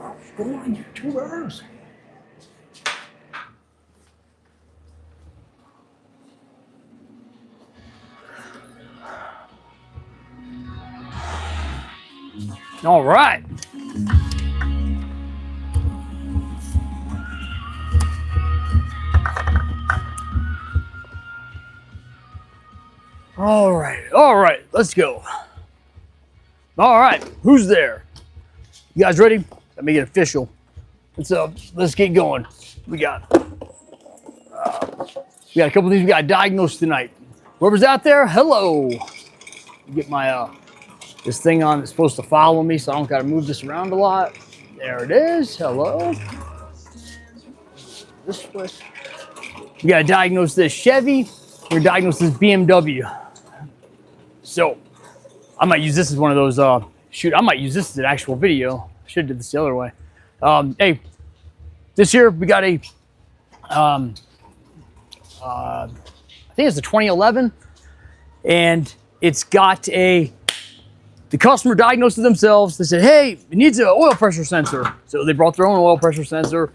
What's going on, YouTubers? All right. All right, let's go. All right, who's there? You guys ready? Let me get official. Let's get going. We got a couple of these we got diagnosed tonight. Whoever's out there, hello. Get my this thing on that's supposed to follow me, so I don't gotta move this around a lot. There it is. Hello. This way. We gotta diagnose this Chevy. We're gonna diagnose this BMW. So I might use this as one of those. Shoot, I might use this as an actual video. I should have did this the other way. Hey, this here we got a. I think it's a 2011, and it's got a. The customer diagnosed it themselves. They said, hey, it needs an oil pressure sensor. So they brought their own oil pressure sensor.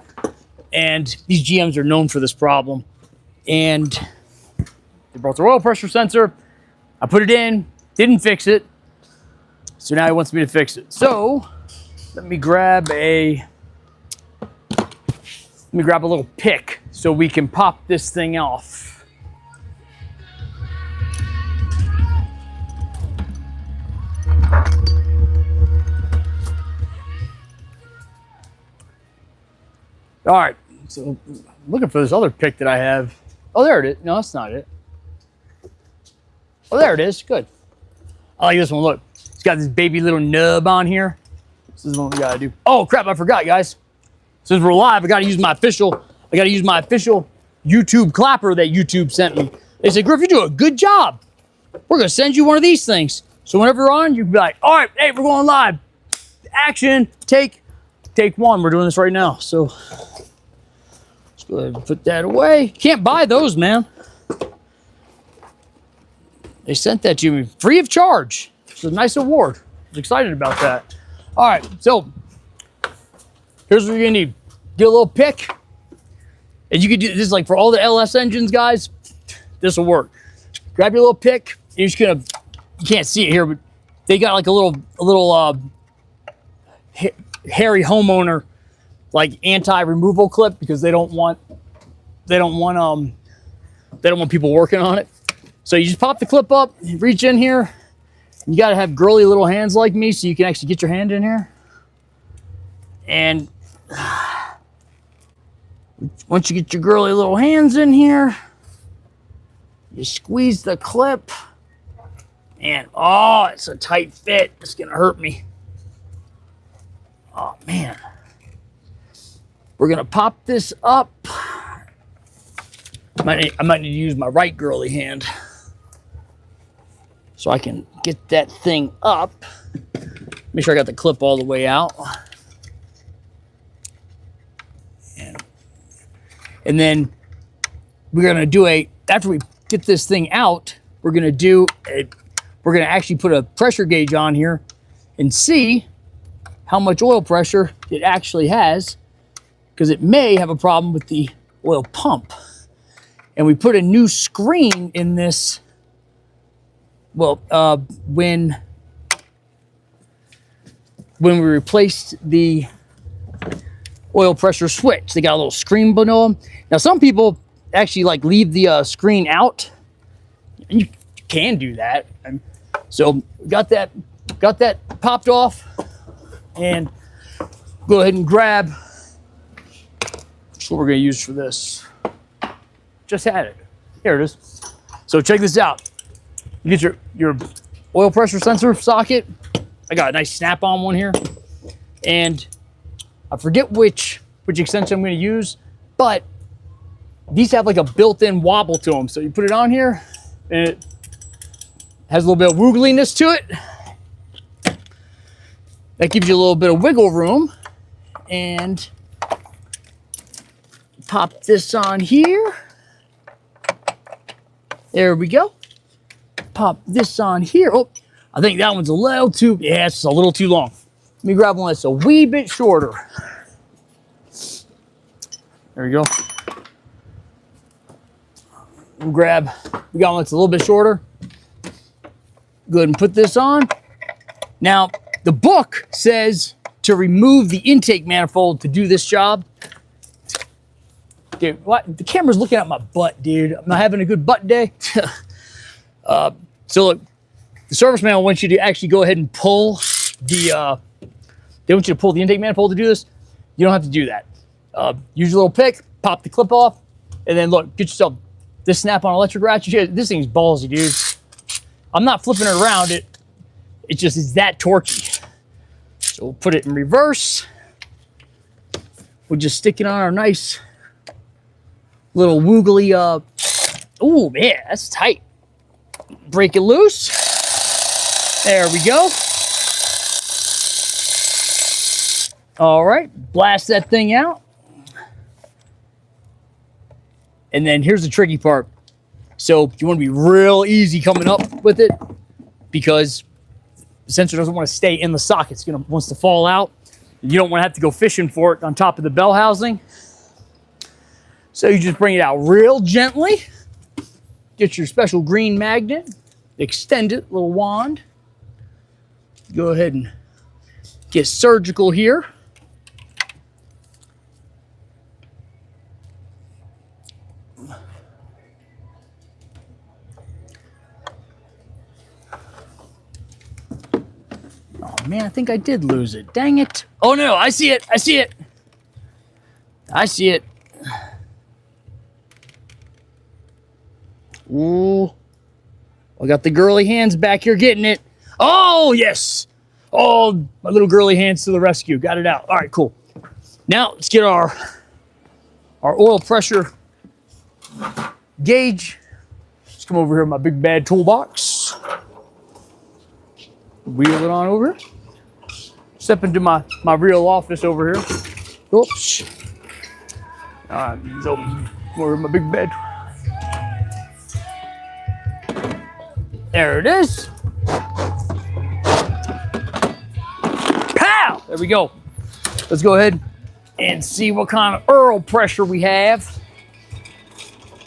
And these GMs are known for this problem. And they brought their oil pressure sensor. I put it in, didn't fix it. So now he wants me to fix it. So let me grab a little pick so we can pop this thing off. All right, so I'm looking for this other pick that I have. Oh, there it is. No, that's not it. Oh, there it is. Good. I like this one. Look, it's got this baby little nub on here. This is what we gotta do. Oh crap! I forgot, guys. Since we're live, I gotta use my official YouTube clapper that YouTube sent me. They said, Griff, you do a good job. We're gonna send you one of these things. So whenever you're on, you can be like, all right, hey, we're going live. Action, take one. We're doing this right now. So let's go ahead and put that away. Can't buy those, man. They sent that to me free of charge. It's a nice award. I was excited about that. All right, so here's what you're gonna need. Get a little pick. And you can do this like for all the LS engines, guys. This will work. Grab your little pick. You're just gonna, you can't see it here, but they got like a little hairy homeowner like anti-removal clip because they don't want people working on it. So you just pop the clip up, reach in here. You got to have girly little hands like me so you can actually get your hand in here. And once you get your girly little hands in here, you squeeze the clip. And oh, it's a tight fit. It's going to hurt me. Oh, man. We're going to pop this up. I might need to use my right girly hand so I can get that thing up. Make sure I got the clip all the way out. And then we're going to do after we get this thing out, we're going to actually put a pressure gauge on here and see how much oil pressure it actually has, because it may have a problem with the oil pump. And we put a new screen in this. Well, when we replaced the oil pressure switch, they got a little screen below them. Now, some people actually like leave the screen out, and you can do that. So got that popped off, and go ahead and grab. That's what we're going to use for this. Just had it. Here it is. So check this out. You get your oil pressure sensor socket. I got a nice snap-on one here, and I forget which extension I'm going to use, but these have like a built-in wobble to them. So you put it on here, and it has a little bit of woogliness to it. That gives you a little bit of wiggle room, and pop this on here. There we go. Pop this on here. Oh, I think that one's a little too, yeah, it's a little too long. Let me grab one that's a wee bit shorter. There we go. We'll grab, we got one that's a little bit shorter. Go ahead and put this on. Now, the book says to remove the intake manifold to do this job. Dude, what? The camera's looking at my butt, dude. I'm not having a good butt day. So look, the service manual wants you to actually go ahead and pull the, they want you to pull the intake manifold to do this. You don't have to do that. Use your little pick, pop the clip off, and then look, get yourself this snap-on electric ratchet. This thing's ballsy, dude. I'm not flipping it around. It just is that torquey. So we'll put it in reverse. We'll just stick it on our nice little woogly, oh man, that's tight. Break it loose. There we go. All right, blast that thing out. And then here's the tricky part. So you want to be real easy coming up with it because the sensor doesn't want to stay in the socket. It's wants to fall out. You don't want to have to go fishing for it on top of the bell housing. So you just bring it out real gently. Get your special green magnet. Extend it, little wand. Go ahead and get surgical here. Oh man, I think I did lose it. Dang it. Oh no, I see it. I see it. I see it. Ooh. I got the girly hands back here getting it. Oh, yes. Oh, my little girly hands to the rescue. Got it out. All right, cool. Now let's get our oil pressure gauge. Let's come over here in my big bad toolbox. Wheel it on over. Step into my real office over here. Oops. All right, so over in my big bed. There it is. Pow! There we go. Let's go ahead and see what kind of oil pressure we have.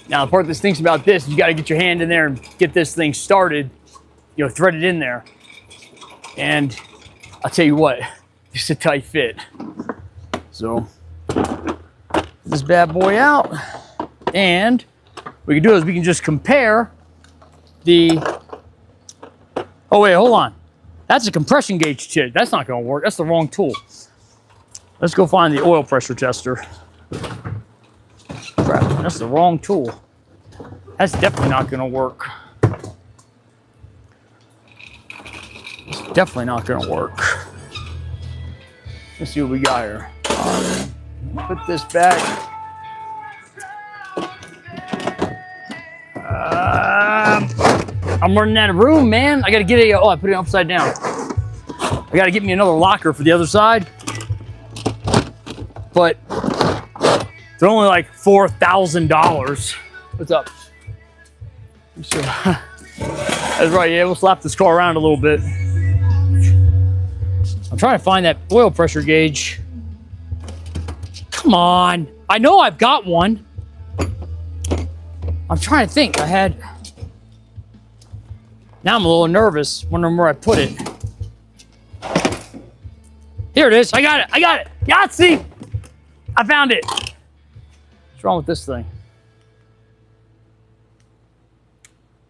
Now, the part that stinks about this, you got to get your hand in there and get this thing started. You know, thread it in there. And I'll tell you what, it's a tight fit. So, get this bad boy out. And what we can do is we can just compare the... Oh, wait, hold on. That's a compression gauge tip. That's not going to work. That's the wrong tool. Let's go find the oil pressure tester. Crap, that's the wrong tool. That's definitely not going to work. It's definitely not going to work. Let's see what we got here. Put this back. I'm running out of room, man. I gotta get a, oh, I put it upside down. I gotta get me another locker for the other side. But they're only like $4,000. What's up? Sure. That's right, yeah, we'll slap this car around a little bit. I'm trying to find that oil pressure gauge. Come on. I know I've got one. I'm trying to think. I had... Now I'm a little nervous, wondering where I put it. Here it is. I got it. I got it. Yahtzee! I found it. What's wrong with this thing?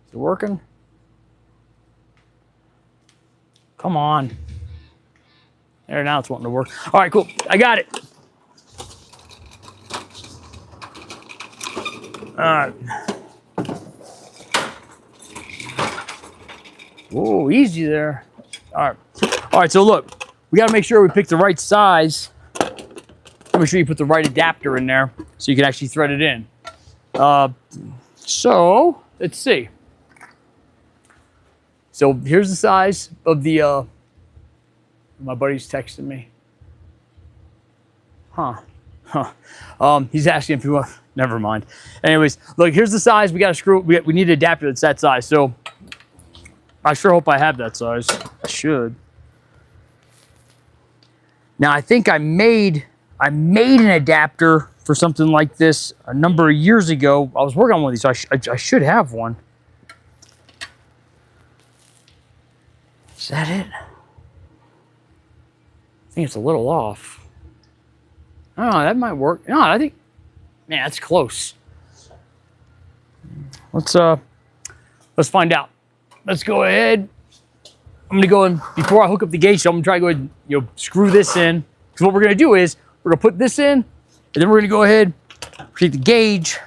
Is it working? Come on. There, now it's wanting to work. All right, cool. I got it. All right. Whoa, easy there. All right, so look, we got to make sure we pick the right size. Make sure you put the right adapter in there so you can actually thread it in. So, let's see. So, here's the size of the, my buddy's texting me. He's asking if you want, never mind. Anyways, look, here's the size. We got to screw, we need an adapter that's that size. So, I sure hope I have that size. I should. Now I think I made an adapter for something like this a number of years ago. I was working on one of these, so I should have one. Is that it? I think it's a little off. Oh, that might work. No, I think, man, that's close. Let's find out. Let's go ahead. I'm gonna go in before I hook up the gauge. So I'm gonna try to go ahead and screw this in. Because what we're gonna do is we're gonna put this in, and then we're gonna go ahead, take the gauge,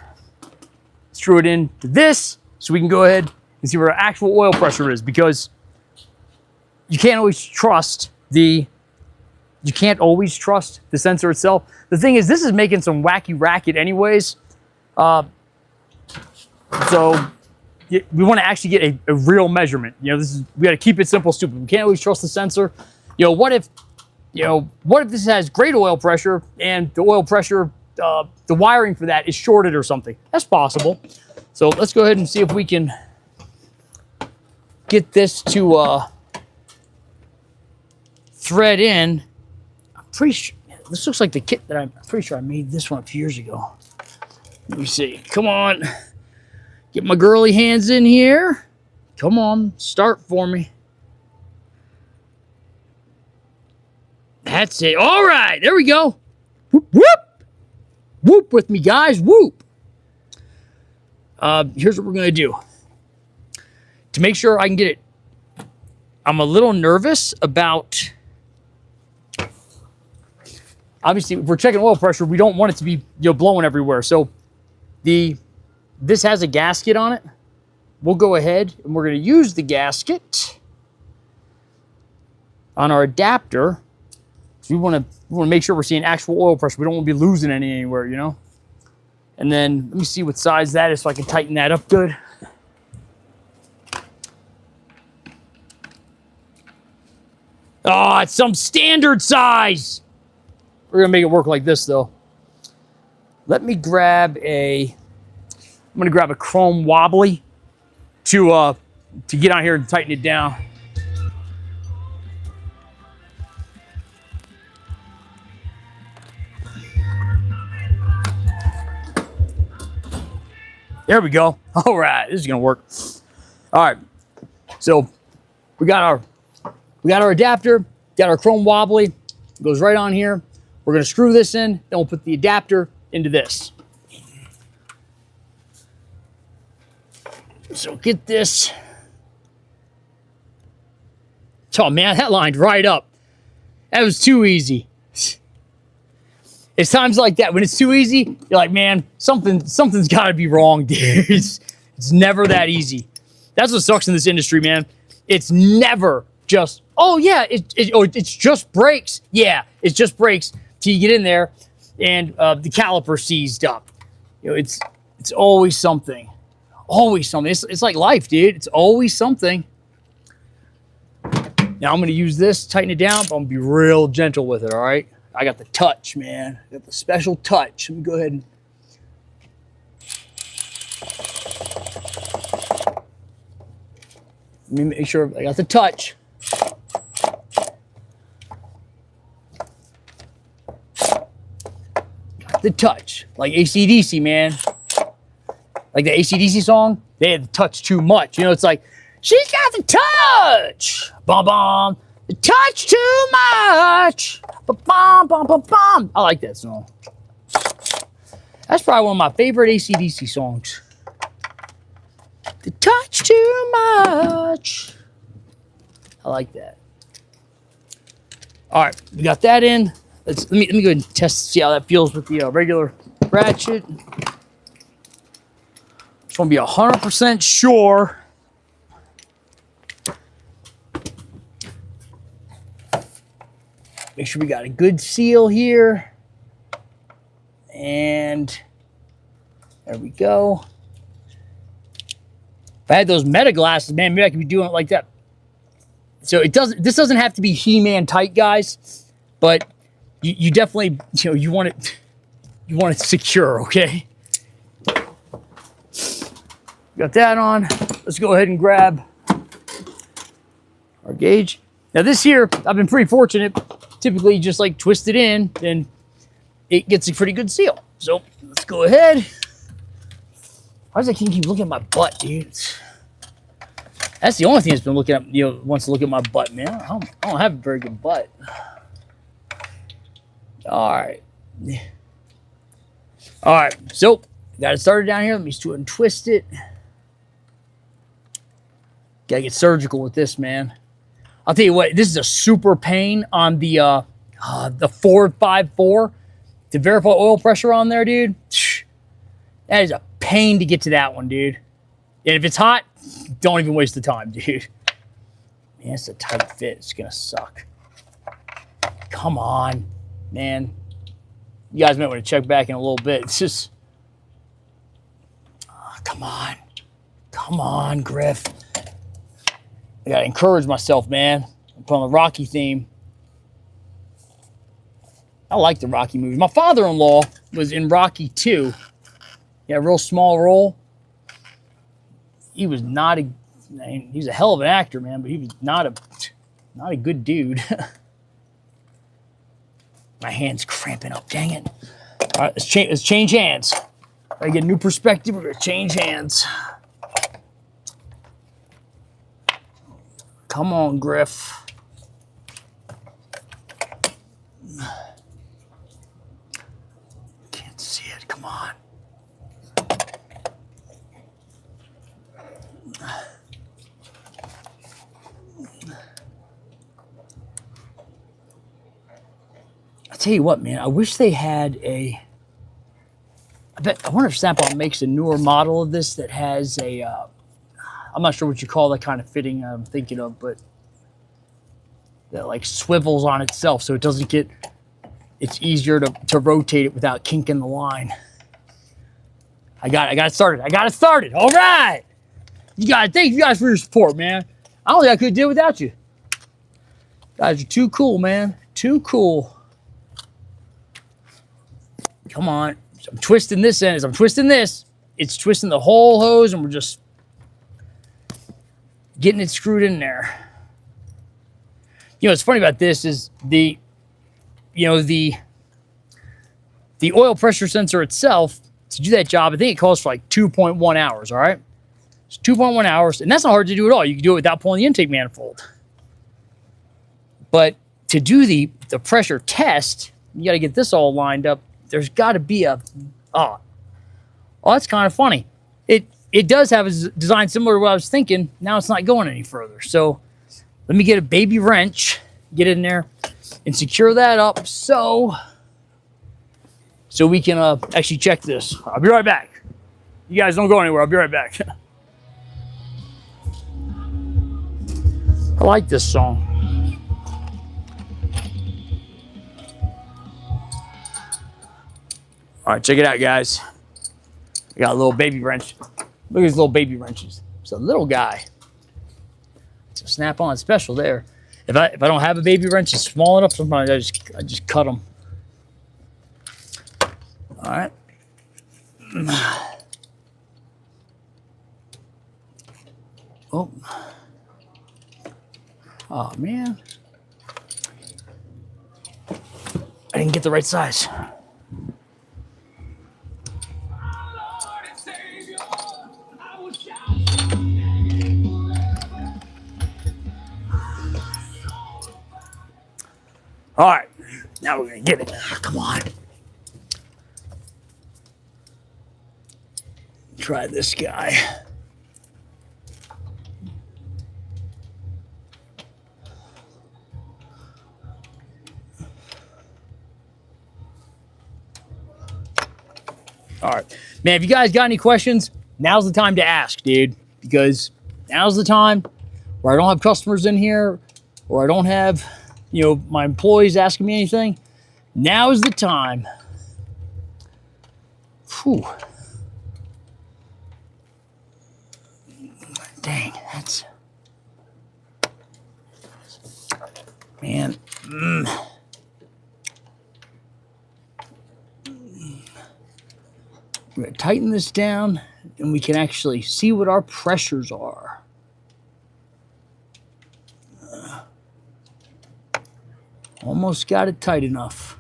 screw it into this, so we can go ahead and see where our actual oil pressure is. Because you can't always trust the sensor itself. The thing is, this is making some wacky racket anyways. So we want to actually get a real measurement. We got to keep it simple, stupid. We can't always trust the sensor. What if this has great oil pressure and the oil pressure, the wiring for that is shorted or something? That's possible. So let's go ahead and see if we can get this to thread in. I'm pretty sure this looks like the kit that I'm pretty sure I made this one a few years ago. Let me see. Come on. Get my girly hands in here. Come on, start for me. That's it. All right, there we go. Whoop, whoop. Whoop with me, guys. Whoop. Here's what we're going to do. To make sure I can get it, I'm a little nervous about, obviously, if we're checking oil pressure, we don't want it to be blowing everywhere. So this has a gasket on it. We'll go ahead and we're going to use the gasket on our adapter. So we want to make sure we're seeing actual oil pressure. We don't want to be losing any anywhere, And then let me see what size that is so I can tighten that up good. Oh, it's some standard size. We're going to make it work like this though. Let me grab I'm going to grab a chrome wobbly to get on here and tighten it down. There we go. All right, this is going to work. All right, so we got our adapter, got our chrome wobbly. It goes right on here. We're going to screw this in, then we'll put the adapter into this. So get this. Oh man, that lined right up. That was too easy. It's times like that when it's too easy, you're like, man, something's got to be wrong, dude. It's never that easy. That's what sucks in this industry, man. It's never just, oh yeah, it's just brakes. Yeah, it's just brakes till you get in there and the caliper seized up. It's always something. Always something. It's like life, dude. It's always something. Now I'm going to use this, tighten it down, but I'm going to be real gentle with it, all right? I got the touch, man. I got the special touch. Let me go ahead and... Let me make sure I got the touch. Got the touch. Like AC/DC, man. Like the AC/DC song, they had the touch too much. It's like, she's got the touch. Bum, bum. The touch too much. Ba-bum, bum, bum, bum. I like that song. That's probably one of my favorite AC/DC songs. The touch too much. I like that. All right, we got that in. Let me go ahead and test, see how that feels with the regular ratchet. Just want to be 100% sure. Make sure we got a good seal here. And there we go. If I had those meta glasses, man, maybe I could be doing it like that. So this doesn't have to be He-Man tight, guys, but you definitely, you want it secure, okay? Got that on. Let's go ahead and grab our gauge. Now this here, I've been pretty fortunate. typically just like twist it in, then it gets a pretty good seal. So let's go ahead. Why does that keep looking at my butt, dude? That's the only thing that's been looking at, wants to look at my butt, man. I don't have a very good butt. All right. All right, so got it started down here. Let me just go ahead and twist it. Gotta get surgical with this, man. I'll tell you what, this is a super pain on the 454 to verify oil pressure on there, dude. That is a pain to get to that one, dude. And if it's hot, don't even waste the time, dude. Man, it's a tight fit. It's gonna suck. Come on, man. You guys might want to check back in a little bit. It's just, come on. Come on, Griff. I gotta encourage myself, man. I'm put on the Rocky theme. I like the Rocky movies. My father-in-law was in Rocky 2. He had a real small role. He was not a, he's a hell of an actor, man, but he was not a good dude. My hand's cramping up, dang it. All right, let's change hands. I get a new perspective, we're gonna change hands. Come on, Griff. Can't see it, come on. I tell you what, man, I wish they had I wonder if Snap-on makes a newer model of this that has a, I'm not sure what you call that kind of fitting I'm thinking of, but that like swivels on itself so it doesn't get, it's easier to rotate it without kinking the line. I got it started. All right. Thank you guys for your support, man. I don't think I could do it without you. Guys are too cool, man. Too cool. Come on. So I'm twisting this end. As I'm twisting this, it's twisting the whole hose, and we're just getting it screwed in there. What's funny about this is the oil pressure sensor itself, to do that job, I think it calls for like 2.1 hours, all right? It's 2.1 hours, and that's not hard to do at all. You can do it without pulling the intake manifold. But to do the pressure test, you got to get this all lined up. There's got to be that's kind of funny. It does have a design similar to what I was thinking. Now it's not going any further. So let me get a baby wrench, get in there, and secure that up so we can actually check this. I'll be right back. You guys don't go anywhere. I'll be right back. I like this song. All right, check it out, guys. I got a little baby wrench. Look at these little baby wrenches. It's a little guy. It's a Snap-on special there. If I don't have a baby wrench, it's small enough, sometimes I just cut them. All right. Oh man. I didn't get the right size. All right, now we're gonna get it. Come on. Try this guy. All right, man, if you guys got any questions, now's the time to ask, dude, because now's the time where I don't have customers in here, or I don't have, my employees asking me anything. Now is the time. Whew. Dang, that's... Man. We're going to tighten this down, and we can actually see what our pressures are. Almost got it tight enough.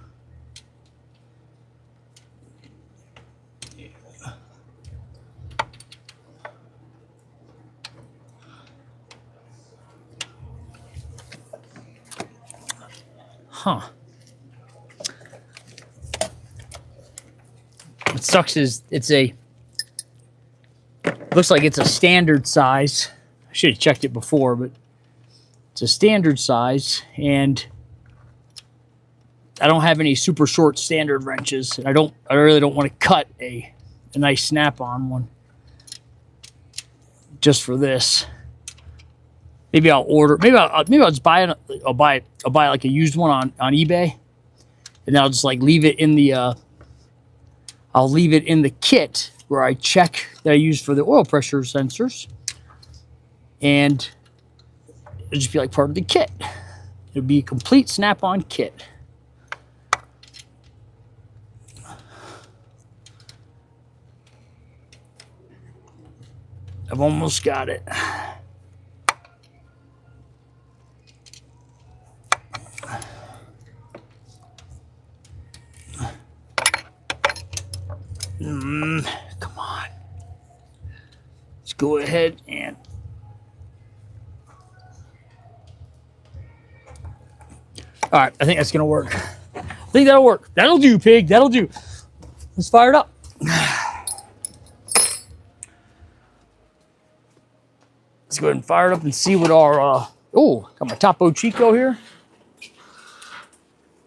Huh. What sucks is looks like it's a standard size. I should have checked it before, but it's a standard size, and I don't have any super short standard wrenches. And I really don't want to cut a nice snap-on one just for this. Maybe I'll order. Maybe I'll just buy it. I'll buy like a used one on eBay, and then I'll just like leave it in the. I'll leave it in the kit where I check that I use for the oil pressure sensors, and it'll just be like part of the kit. It'll be a complete snap-on kit. I've almost got it. Come on. Let's go ahead and all right, I think that's gonna work. I think that'll work. That'll do, pig. That'll do. Let's fire it up. Let's go ahead and fire it up and see what our oh, got my Topo Chico here.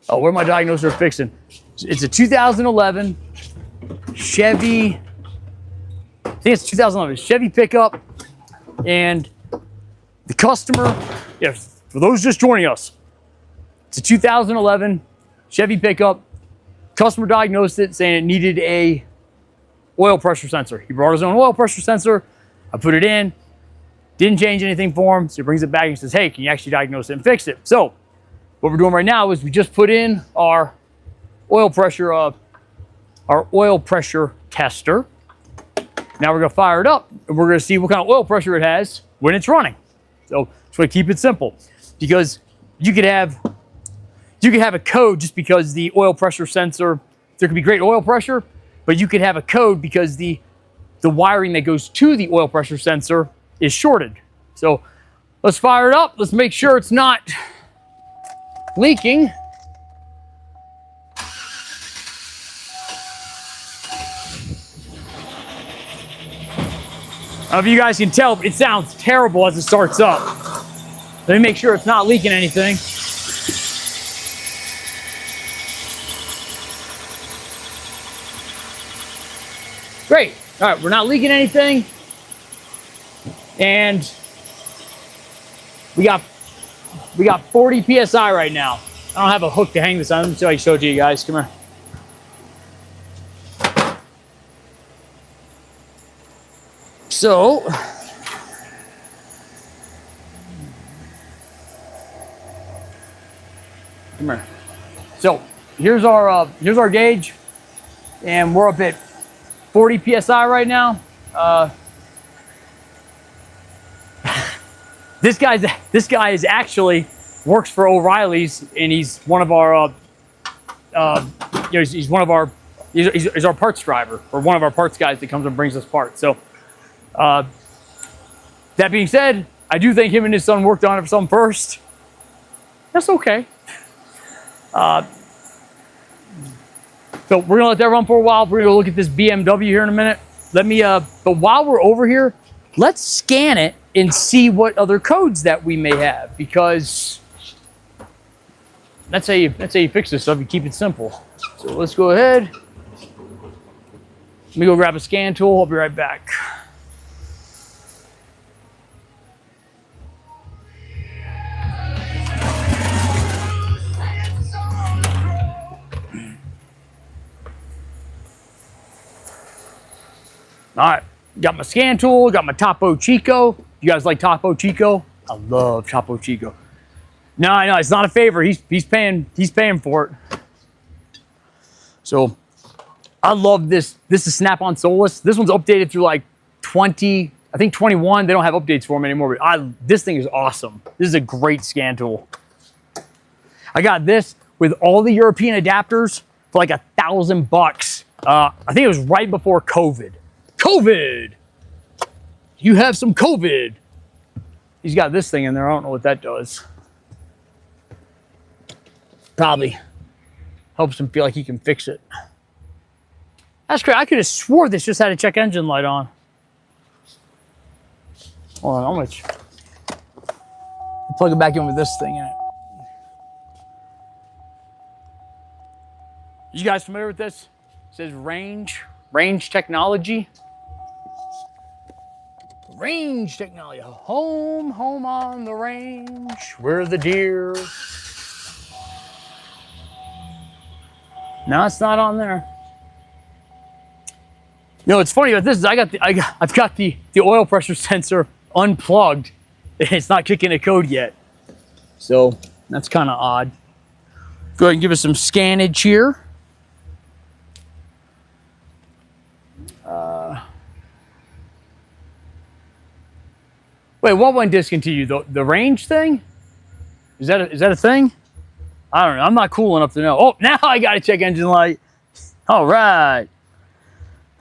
Oh, where my diagnoser fixing? It's a 2011 Chevy. I think it's 2011 Chevy pickup, and the customer, yes, for those just joining us, it's a 2011 Chevy pickup. Customer diagnosed it, saying it needed a oil pressure sensor. He brought his own oil pressure sensor. I put it in, didn't change anything for him, so he brings it back and says, "Hey, can you actually diagnose it and fix it?" So what we're doing right now is we just put in our oil pressure tester. Now we're gonna fire it up and we're gonna see what kind of oil pressure it has when it's running. So just want to keep it simple, because you could have a code just because the oil pressure sensor, there could be great oil pressure, but you could have a code because the wiring that goes to the oil pressure sensor is shorted. So let's fire it up. Let's make sure it's not leaking. I don't know if you guys can tell, but it sounds terrible as it starts up. Let me make sure it's not leaking anything. Great. All right, we're not leaking anything. And we got 40 PSI right now. I don't have a hook to hang this on. Let me see if I can show it to you guys. Come here. So, come here. So here's our gauge, and we're up at 40 PSI right now. This guy is actually works for O'Reilly's, and he's one of our he's our parts driver, or one of our parts guys that comes and brings us parts. So that being said, I do think him and his son worked on it for some first. That's okay. So we're gonna let that run for a while. We're gonna go look at this BMW here in a minute. Let me, but while we're over here, let's scan it and see what other codes that we may have, because that's how you fix this stuff. You keep it simple. So let's go ahead. Let me go grab a scan tool. I'll be right back. All right, got my scan tool, got my Topo Chico. You guys like Topo Chico? I love Topo Chico. No, I know it's not a favor. He's paying for it. So I love this. This is Snap-on Solus. This one's updated through like 20, I think 21. They don't have updates for them anymore, but this thing is awesome. This is a great scan tool. I got this with all the European adapters for like $1,000. I think it was right before COVID. COVID! You have some COVID. He's got this thing in there. I don't know what that does. Probably helps him feel like he can fix it. That's great. I could have swore this just had a check engine light on. Hold on, how much? Plug it back in with this thing in it. You guys familiar with this? It says range technology. Range technology. Home on the range, where the deer. No, it's not on there. You know, what's funny about this is I've got the oil pressure sensor unplugged. It's not kicking a code yet. So that's kind of odd. Go ahead and give us some scannage here. Wait, what went discontinued? The range thing? Is that a thing? I don't know. I'm not cool enough to know. Oh, now I got a check engine light. All right.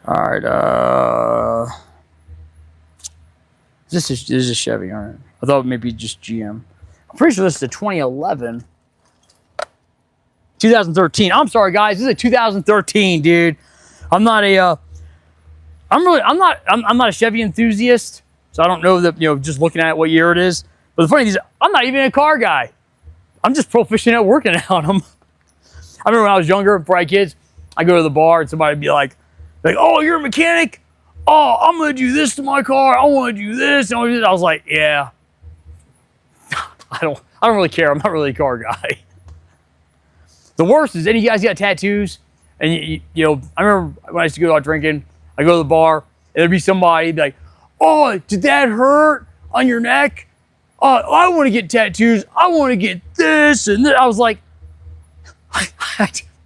All right. This is a Chevy, all right. I thought maybe just GM. I'm pretty sure this is a 2011. 2013. I'm sorry, guys. This is a 2013, dude. I'm not a Chevy enthusiast, so I don't know that, you know, just looking at what year it is. But the funny thing is, I'm not even a car guy. I'm just proficient at working on them. I remember when I was younger, before I had kids, I go to the bar and somebody would be like, oh, you're a mechanic? Oh, I'm gonna do this to my car. I want to do this. I was like, yeah. I don't really care. I'm not really a car guy. The worst is any of you guys got tattoos, and you know, I remember when I used to go out drinking, I go to the bar, and there'd be somebody be like, oh, did that hurt on your neck? Oh, I want to get tattoos. I want to get this and this. I was like,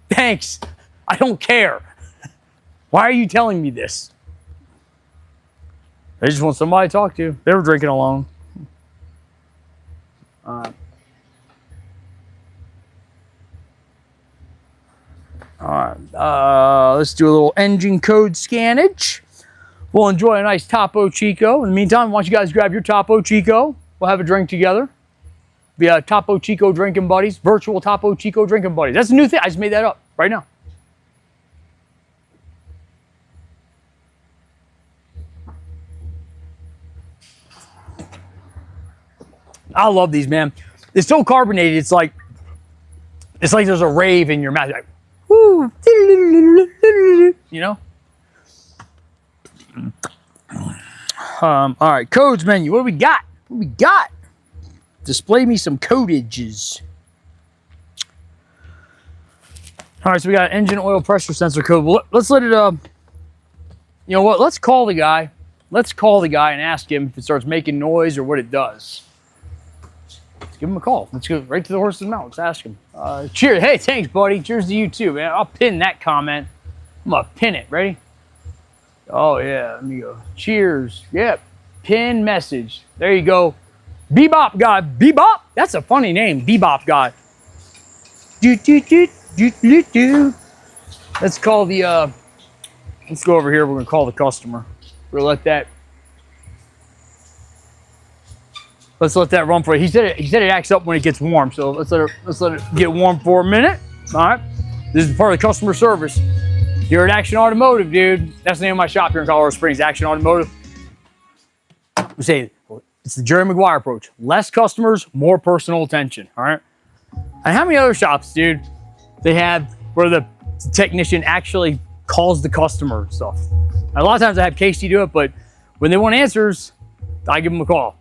thanks. I don't care. Why are you telling me this? I just want somebody to talk to. They were drinking alone. All right. Let's do a little engine code scannage. We'll enjoy a nice Topo Chico. In the meantime, why don't you guys grab your Topo Chico? We'll have a drink together. Be a Topo Chico drinking buddies. Virtual Topo Chico drinking buddies. That's a new thing. I just made that up right now. I love these, man. It's so carbonated. It's like there's a rave in your mouth. You're like, woo, you know. All right, codes menu. What do we got? What do we got? Display me some codages. All right, so we got engine oil pressure sensor code. Well, let's let it. You know what? Let's call the guy. Let's call the guy and ask him if it starts making noise or what it does. Let's give him a call. Let's go right to the horse's mouth. Let's ask him. Cheers. Hey, thanks, buddy. Cheers to you too, man. I'll pin that comment. I'm gonna pin it. Ready? Oh yeah. Let me go. Cheers. Yep. Pin message. There you go. Bebop guy. Bebop. That's a funny name. Bebop guy. Let's call the. Let's go over here. We're gonna call the customer. We're gonna let that. Let's let that run for it. He said it acts up when it gets warm, so let's let it get warm for a minute. All right. This is part of the customer service. Here at Action Automotive, dude. That's the name of my shop here in Colorado Springs, Action Automotive. We say it's the Jerry Maguire approach. Less customers, more personal attention. All right. And how many other shops, dude, they have where the technician actually calls the customer and stuff? A lot of times I have Casey do it, but when they want answers, I give them a call.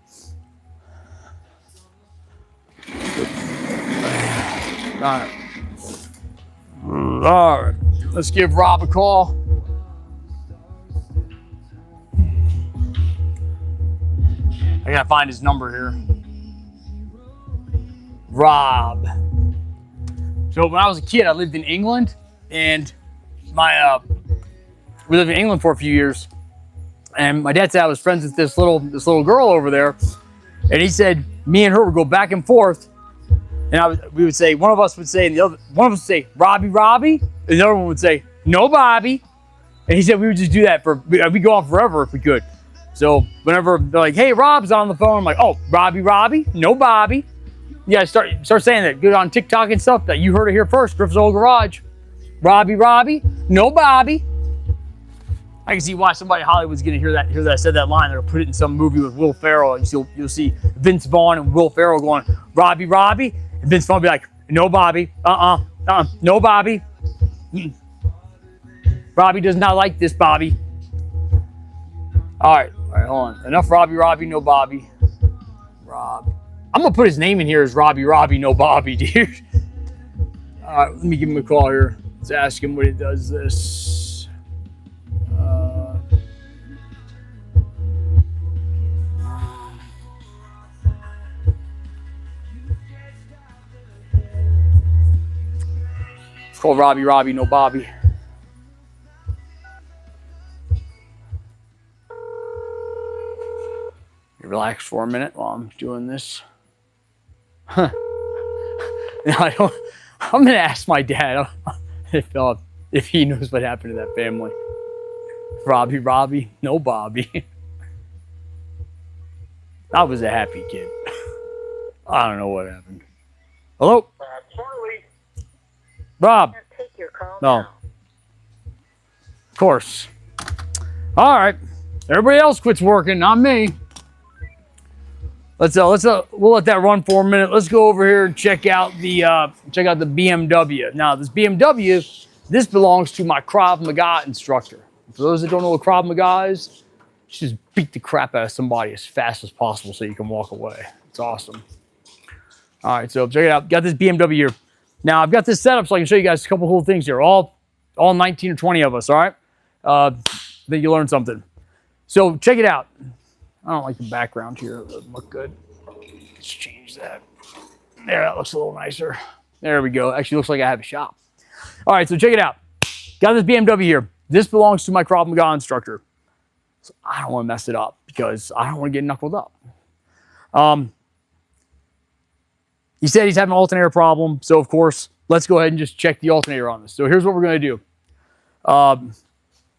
All right. Let's give Rob a call. I gotta find his number here. Rob. So when I was a kid, I lived in England, and we lived in England for a few years. And my dad said I was friends with this little girl over there, and he said me and her would go back and forth And we would say, one of us would say, and the other one of us would say, Robbie, and the other one would say, no Bobby. And he said we would just do that we go on forever if we could. So whenever they're like, hey, Rob's on the phone, I'm like, oh, Robbie, no Bobby. Yeah, start saying that. Good on TikTok and stuff. That you heard it here first. Griff's Old Garage. Robbie, no Bobby. I can see why somebody in Hollywood's gonna hear that I said that line. They'll put it in some movie with Will Ferrell, and you'll see Vince Vaughn and Will Ferrell going, Robbie, and Vince Vaughn will be like, no Bobby, no Bobby. Robbie does not like this, Bobby. All right, hold on. Enough Robbie, no Bobby. Rob. I'm gonna put his name in here as Robbie, no Bobby, dude. All right, let me give him a call here. Let's ask him what he does this. It's called Robbie, no Bobby. Relax for a minute while I'm doing this. Huh. Now I'm gonna ask my dad if he knows what happened to that family. Robbie, no Bobby. I was a happy kid. I don't know what happened. Hello? Charlie. Rob. Take your call No. now. Of course. All right. Everybody else quits working, not me. We'll let that run for a minute. Let's go over here and check out the BMW. Now, this BMW, this belongs to my Krav Maga instructor. For those that don't know what Krav Maga is, just beat the crap out of somebody as fast as possible so you can walk away. It's awesome. All right, so check it out. Got this BMW here. Now, I've got this set up so I can show you guys a couple cool things here. All 19 or 20 of us, all right? I think you learned something. So check it out. I don't like the background here. It doesn't look good. Let's change that. There, that looks a little nicer. There we go. Actually looks like I have a shop. All right, so check it out. Got this BMW here. This belongs to my Krav Maga instructor. So I don't want to mess it up because I don't want to get knuckled up. He said he's having an alternator problem. So, of course, let's go ahead and just check the alternator on this. So here's what we're going to do.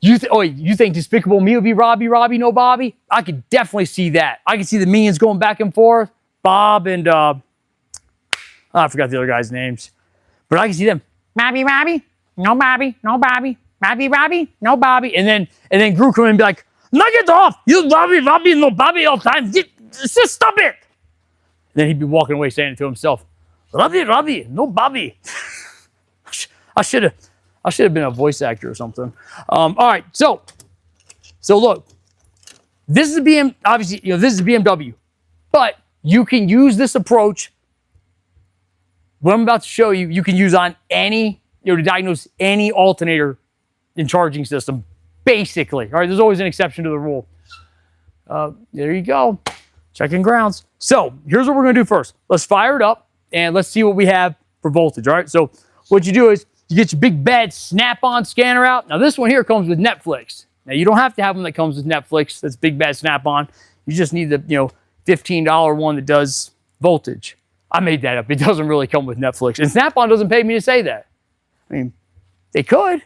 You think Despicable Me would be Robbie, no Bobby? I could definitely see that. I can see the minions going back and forth. Bob and, I forgot the other guys' names. But I can see them. Robbie, no Bobby, no Bobby. Robbie, no Bobby. And then Gru come in and be like, knock it off. You Robbie, no Bobby all the time. Just stop it. And then he'd be walking away saying it to himself. Robbie, no Bobby. I should have been a voice actor or something. All right, so look, this is a this is a BMW, but you can use this approach. What I'm about to show you, you can use on any, to diagnose any alternator in charging system, basically. All right, there's always an exception to the rule. There you go, checking grounds. So here's what we're gonna do first. Let's fire it up and let's see what we have for voltage. All right, so what you do is you get your big bad Snap-on scanner out. Now this one here comes with Netflix. Now you don't have to have one that comes with Netflix. That's big bad Snap-on. You just need the $15 one that does voltage. I made that up. It doesn't really come with Netflix. And Snap-on doesn't pay me to say that. I mean, they could.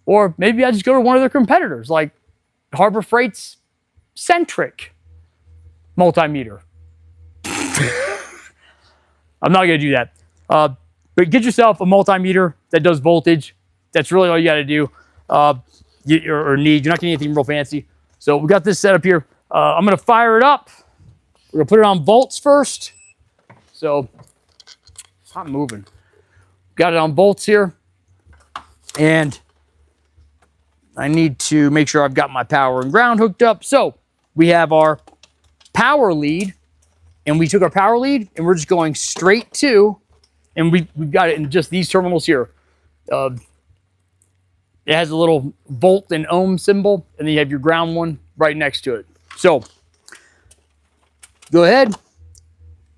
Or maybe I just go to one of their competitors, like Harbor Freight's Centric multimeter. I'm not going to do that. But get yourself a multimeter that does voltage. That's really all you got to do or need. You're not getting anything real fancy. So we got this set up here. I'm going to fire it up. We're going to put it on volts first. So it's not moving. Got it on volts here. And I need to make sure I've got my power and ground hooked up. So we have our power lead. And we took our power lead and we're just going straight to, and we've got it in just these terminals here. It has a little volt and ohm symbol, and then you have your ground one right next to it. So go ahead,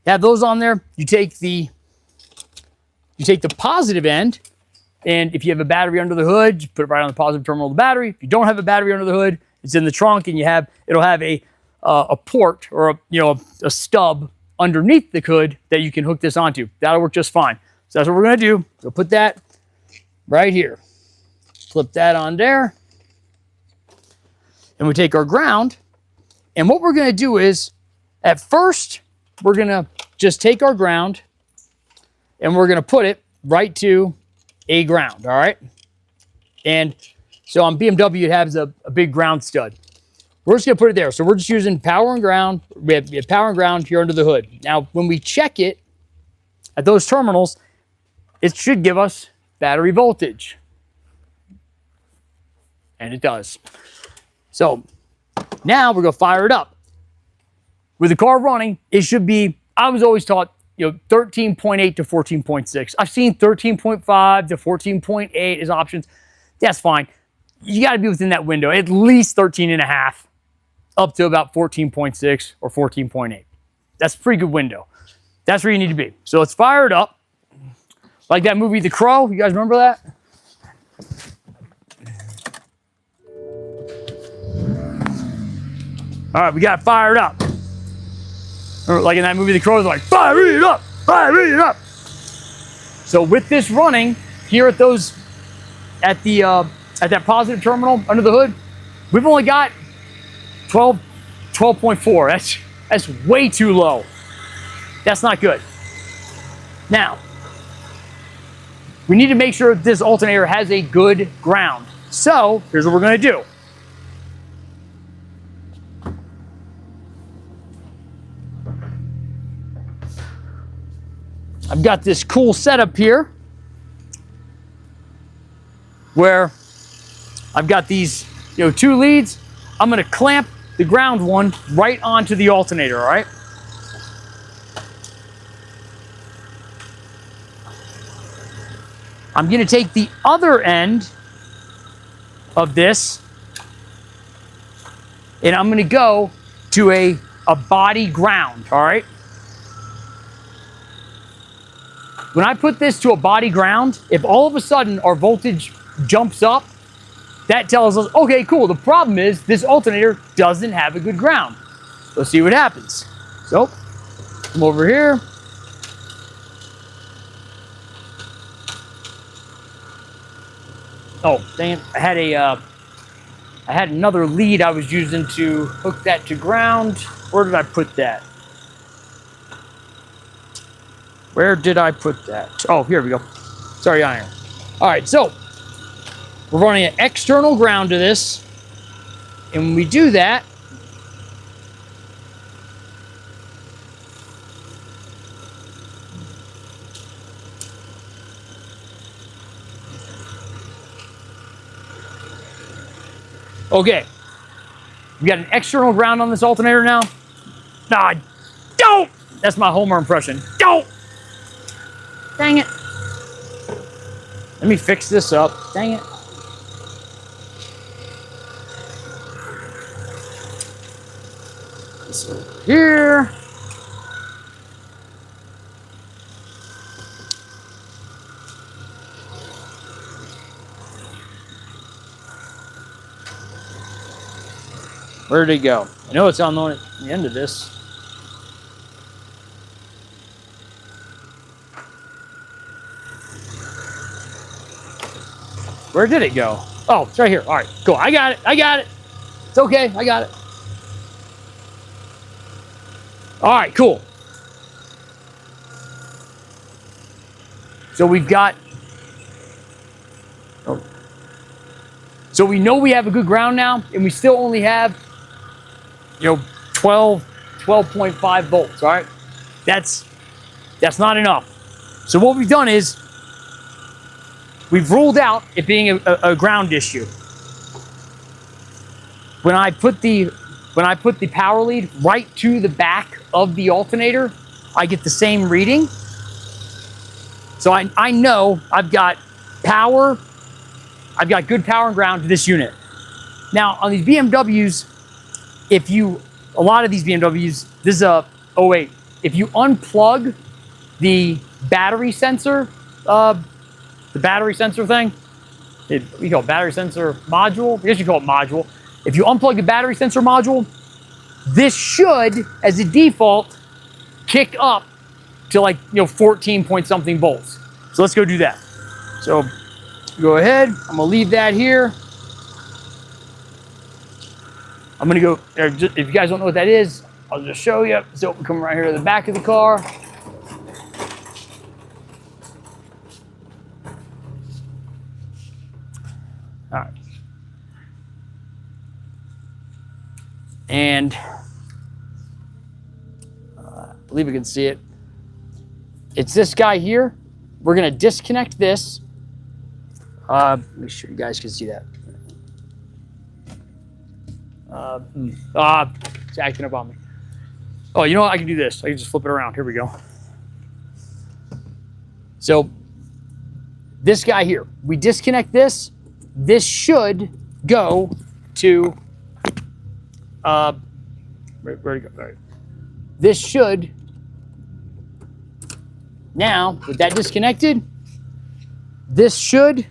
have those on there. You take the positive end, and if you have a battery under the hood, you put it right on the positive terminal of the battery. If you don't have a battery under the hood, it's in the trunk, and it'll have a port or a stub underneath the hood that you can hook this onto. That'll work just fine. So that's what we're gonna do. We'll put that right here. Flip that on there. And we take our ground. And what we're gonna do is, at first, we're gonna just take our ground and we're gonna put it right to a ground, all right? And so on BMW, it has a big ground stud. We're just gonna put it there. So we're just using power and ground. We have power and ground here under the hood. Now, when we check it at those terminals, it should give us battery voltage. And it does. So now we're gonna fire it up. With the car running, it should be, I was always taught, 13.8 to 14.6. I've seen 13.5 to 14.8 as options. That's fine. You gotta be within that window, at least 13 and a half, up to about 14.6 or 14.8. That's a pretty good window. That's where you need to be. So let's fire it up. Like that movie, The Crow, you guys remember that? All right, we got it fired up. Like in that movie, The Crow, is like, fire it up, fire it up. So with this running, here at those, at that positive terminal under the hood, we've only got 12.4. That's way too low. That's not good. Now, we need to make sure this alternator has a good ground. So here's what we're gonna do. I've got this cool setup here where I've got these, 2 leads. I'm gonna clamp the ground one right onto the alternator, all right? I'm gonna take the other end of this and I'm gonna go to a body ground, all right? When I put this to a body ground, if all of a sudden our voltage jumps up, that tells us, okay, cool. The problem is this alternator doesn't have a good ground. Let's see what happens. So, come over here. Oh, dang it. I had another lead I was using to hook that to ground. Where did I put that? Where did I put that? Oh, here we go. Sorry, iron. All right, so we're running an external ground to this. And when we do that, okay, we got an external ground on this alternator now. Nah, don't! That's my Homer impression. Don't! Dang it. Let me fix this up. Dang it. This over here. Where did it go? I know it's on the end of this. Where did it go? Oh, it's right here. All right, cool. I got it. I got it. It's okay. I got it. All right, cool. So we've got... Oh. So we know we have a good ground now, and we still only have, 12.5 volts, all right? That's not enough. So what we've done is, we've ruled out it being a ground issue. When I put the power lead right to the back of the alternator, I get the same reading. So I know I've got power, I've got good power and ground to this unit. Now on these BMWs, a lot of these BMWs, this is a 08. If you unplug the battery sensor, thing, we call it battery sensor module. I guess you call it module. If you unplug the battery sensor module, this should, as a default, kick up to like, 14 point something volts. So let's go do that. So go ahead. I'm gonna leave that here. I'm gonna go, if you guys don't know what that is, I'll just show you. So we come right here to the back of the car. All right. And I believe we can see it. It's this guy here. We're gonna disconnect this. Make sure you guys can see that. It's acting up on me. Oh, you know what? I can do this. I can just flip it around. Here we go. So this guy here, we disconnect this. This should go to, where'd it go? All right. This should, now with that disconnected, this should,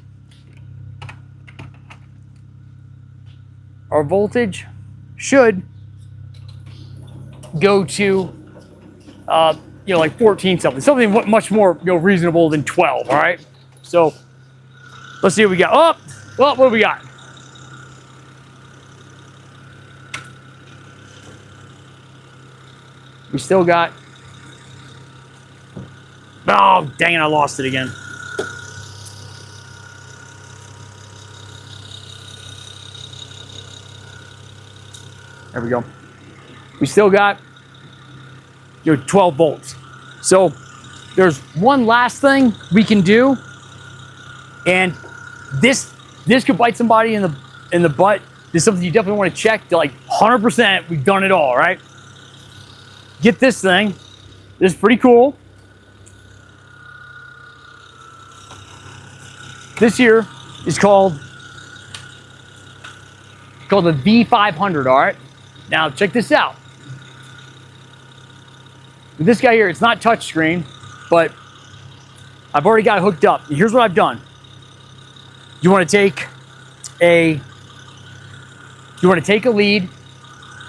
our voltage should go to, like 14 something much more, reasonable than 12. All right. So let's see what we got. Oh, well, what do we got? We still got, oh, dang it, I lost it again. There we go. We still got 12 volts. So there's one last thing we can do, and this could bite somebody in the butt. This is something you definitely want to check to like 100%. We've done it all, right? Get this thing. This is pretty cool. This here is called the V500. All right. Now check this out. With this guy here, it's not touchscreen, but I've already got it hooked up. And here's what I've done. You want to take a lead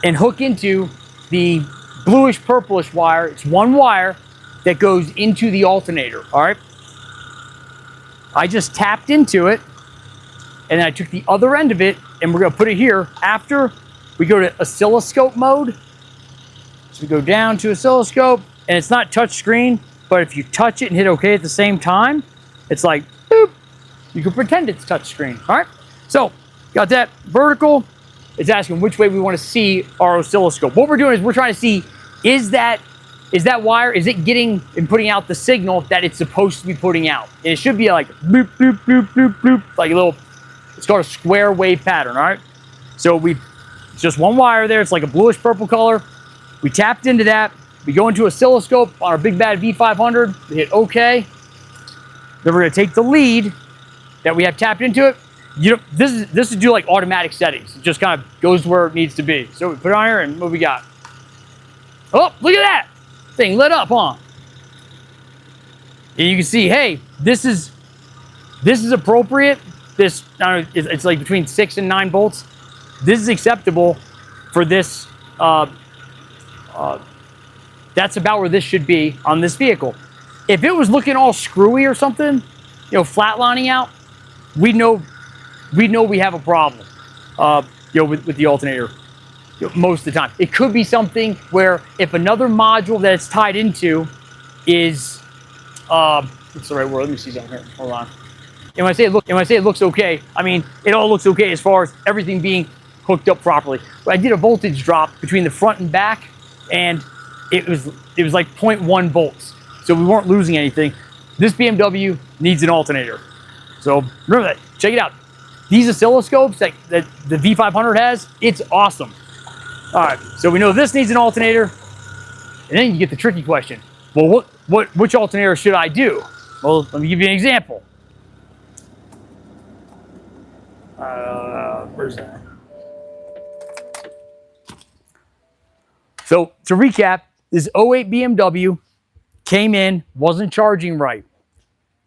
and hook into the bluish purplish wire. It's one wire that goes into the alternator. All right. I just tapped into it, and then I took the other end of it, and we're going to put it here after we go to oscilloscope mode. So we go down to oscilloscope, and it's not touch screen, but if you touch it and hit OK at the same time, it's like boop. You can pretend it's touch screen. All right. So got that vertical. It's asking which way we want to see our oscilloscope. What we're doing is we're trying to see, is that wire, is it getting and putting out the signal that it's supposed to be putting out? And it should be like boop, boop, boop, boop, boop, like a little, it's called a square wave pattern, all right? So it's just one wire there. It's like a bluish purple color. We tapped into that. We go into oscilloscope on our big bad V500. We hit OK. Then we're gonna take the lead that we have tapped into it. This is to do like automatic settings. It just kind of goes where it needs to be. So we put it on here, and what we got? Oh, look at that thing lit up, huh? And you can see, hey, this is appropriate. This, I don't know, it's like between 6 and 9 volts. This is acceptable for this. That's about where this should be on this vehicle. If it was looking all screwy or something, flatlining out, we know we have a problem, with the alternator. Most of the time, it could be something where if another module that it's tied into is, what's the right word? Let me see something here. Hold on. And when I say it looks okay, I mean it all looks okay as far as everything being hooked up properly. But I did a voltage drop between the front and back, and it was like 0.1 volts. So we weren't losing anything. This BMW needs an alternator. So remember that. Check it out. These oscilloscopes that the V500 has, it's awesome. All right, so we know this needs an alternator, and then you get the tricky question. Well, which alternator should I do? Well, let me give you an example. Where's that? So to recap, this 08 BMW came in, wasn't charging right.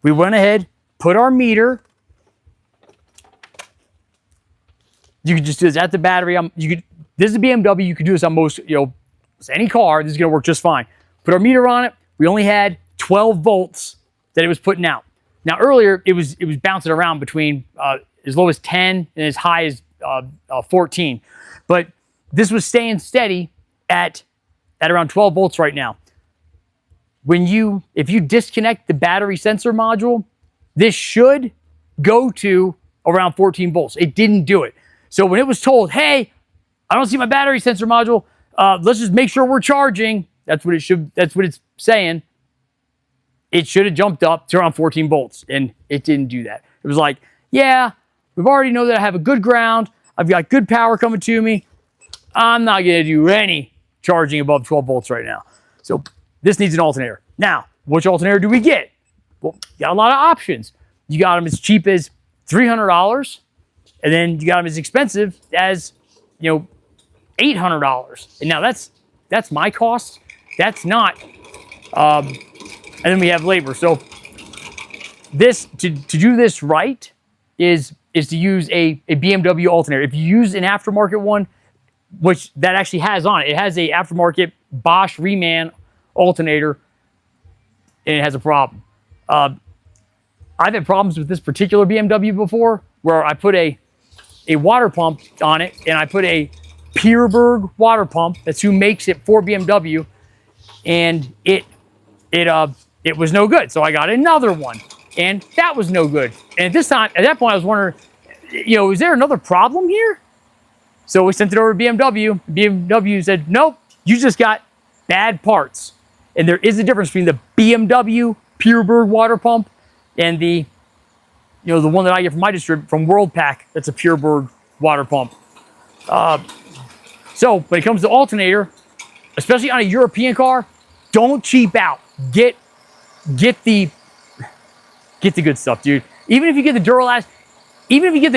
We went ahead, put our meter. You could just do this at the battery. This is a BMW. You could do this on most, any car. This is going to work just fine. put our meter on it. We only had 12 volts that it was putting out. Now earlier it was bouncing around between as low as 10 and as high as 14, but this was staying steady at around 12 volts right now. If you disconnect the battery sensor module, this should go to around 14 volts. It didn't do it. So when it was told, hey, I don't see my battery sensor module, let's just make sure we're charging. That's what it's saying. It should have jumped up to around 14 volts, and it didn't do that. It was like, yeah, we've already know that I have a good ground. I've got good power coming to me. I'm not going to do any charging above 12 volts right now. So this needs an alternator. Now, which alternator do we get? Well, you got a lot of options. You got them as cheap as $300, and then you got them as expensive as, $800. And now that's my cost. That's not, and then we have labor. So this, to do this right is to use a BMW alternator. If you use an aftermarket one, which that actually has on it, it has a aftermarket Bosch Reman alternator, and it has a problem. I've had problems with this particular BMW before, where I put a water pump on it, and I put a Pierberg water pump. That's who makes it for BMW, and it was no good. So I got another one, and that was no good. And at that point, I was wondering, is there another problem here? So we sent it over to BMW. BMW said, nope, you just got bad parts. And there is a difference between the BMW Pierberg water pump and the one that I get from my distributor from WorldPack. That's a Pierberg water pump. So when it comes to alternator, especially on a European car, don't cheap out. Get the good stuff, dude. Even if you get the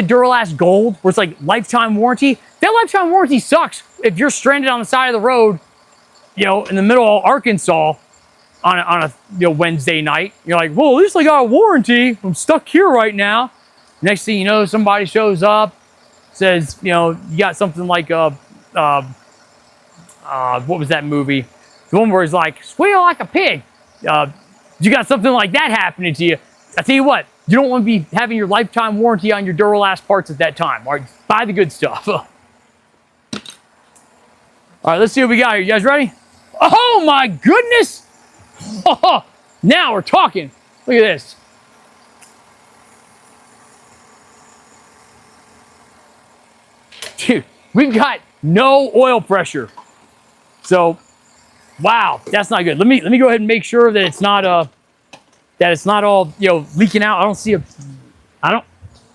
Duralast Gold, where it's like lifetime warranty, that lifetime warranty sucks if you're stranded on the side of the road, in the middle of Arkansas on a Wednesday night. You're like, well, at least I got a warranty. I'm stuck here right now. Next thing you know, somebody shows up, says, you got something like what was that movie? The one where he's like, squeal like a pig. You got something like that happening to you. I tell you what, you don't want to be having your lifetime warranty on your Duralast parts at that time. All right, buy the good stuff. All right, let's see what we got here. You guys ready? Oh my goodness! Oh, now we're talking. Look at this. Dude, we've got no oil pressure. So, wow, that's not good. Let me go ahead and make sure that it's not all leaking out. I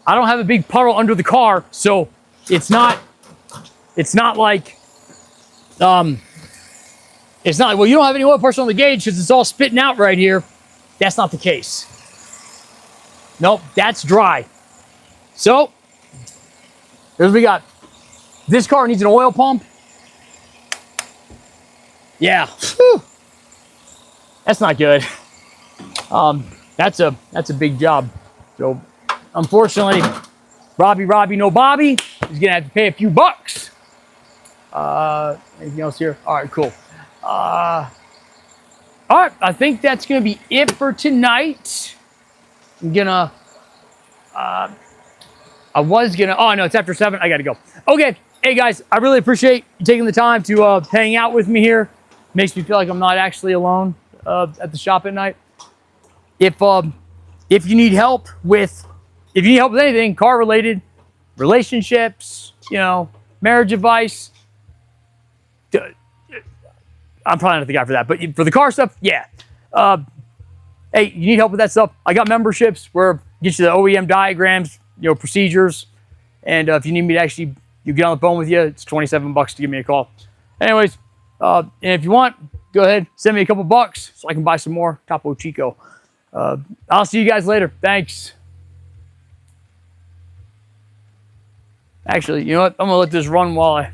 don't have a big puddle under the car, so it's not like well, you don't have any oil pressure on the gauge because it's all spitting out right here. That's not the case. Nope, that's dry. So here's what we got. This car needs an oil pump. Yeah. Whew. That's not good. That's a big job. So unfortunately, Robbie, no Bobby, is gonna have to pay a few bucks. Anything else here? All right, cool. All right, I think that's gonna be it for tonight. I'm gonna, oh no, it's after 7. I gotta go. Okay, hey guys, I really appreciate you taking the time to hang out with me here. Makes me feel like I'm not actually alone at the shop at night. If you need help with anything car related, relationships, marriage advice, I'm probably not the guy for that, but for the car stuff, yeah. Hey, you need help with that stuff? I got memberships where get you the OEM diagrams, procedures, and if you need me to actually get on the phone with you, it's $27 to give me a call. Anyways, and if you want, go ahead, send me a couple bucks so I can buy some more Topo Chico. I'll see you guys later. Thanks. Actually, you know what? I'm gonna let this run in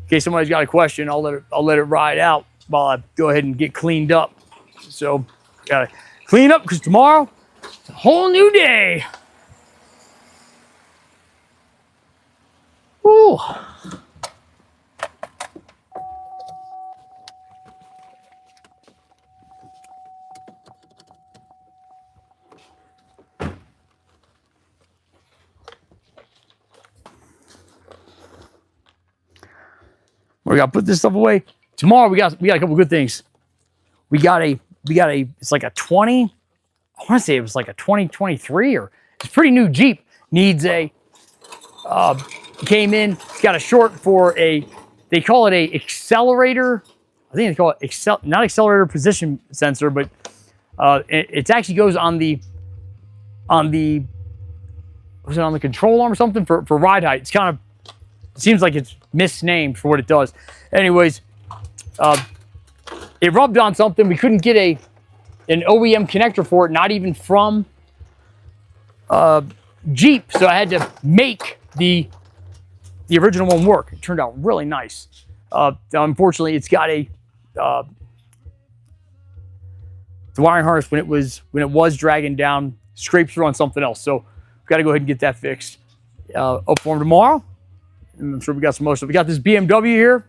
case somebody's got a question. I'll let it ride out while I go ahead and get cleaned up. So, gotta clean up because tomorrow it's a whole new day. Woo. We got to put this stuff away. Tomorrow we got a couple good things. We got a it's like a 20. I want to say it was like a 2023 or it's a pretty new Jeep. Needs a came in. It's got a short for a. They call it a accelerator. I think they call it not accelerator position sensor, but it actually goes on the was it on the control arm or something for ride height. It's kind of it seems like it's misnamed for what it does. Anyways, it rubbed on something. We couldn't get an OEM connector for it, not even from Jeep. So I had to make the original one work. It turned out really nice. Unfortunately, it's got the wiring harness when it was dragging down scraped through on something else. So we've got to go ahead and get that fixed. Up for them tomorrow. And I'm sure we got some more stuff. We got this BMW here.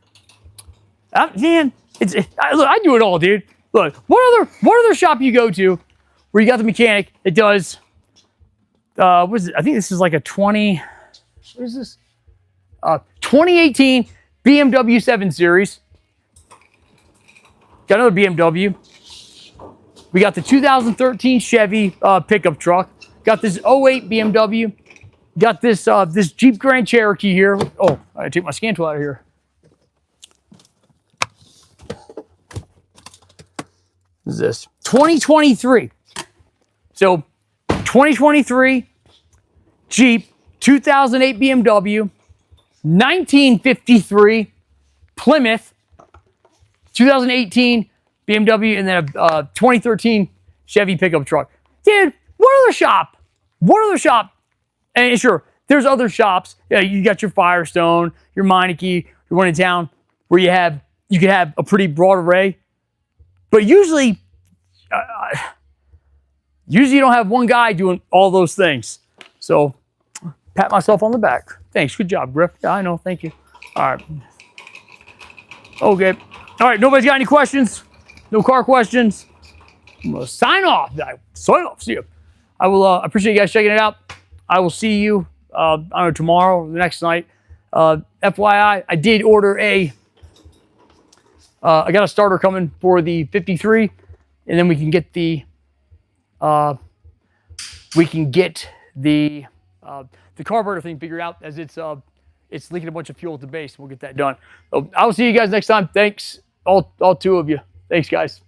Man, look, I do it all, dude. Look, what other shop you go to where you got the mechanic that does what is it? I think this is like a 20. What is this? 2018 BMW 7 Series. Got another BMW. We got the 2013 Chevy pickup truck. Got this 08 BMW. Got this this Jeep Grand Cherokee here. Oh, I gotta take my scan tool out of here. What is this? 2023. So 2023 Jeep, 2008 BMW, 1953 Plymouth, 2018 BMW, and then a 2013 Chevy pickup truck. Dude, what other shop? What other shop? And sure, there's other shops. Yeah, you got your Firestone, your Meineke, your one in town where you can have a pretty broad array. But usually you don't have one guy doing all those things. So pat myself on the back. Thanks. Good job, Griff. Yeah, I know. Thank you. All right. Okay. All right. Nobody's got any questions? No car questions? I'm going to sign off. Sign off. See you. I will appreciate you guys checking it out. I will see you I don't know, tomorrow or the next night. FYI, I did order I got a starter coming for the 53, and then we can get the carburetor thing figured out, as it's leaking a bunch of fuel at the base. We'll get that done. So I will see you guys next time. Thanks, all two of you. Thanks, guys.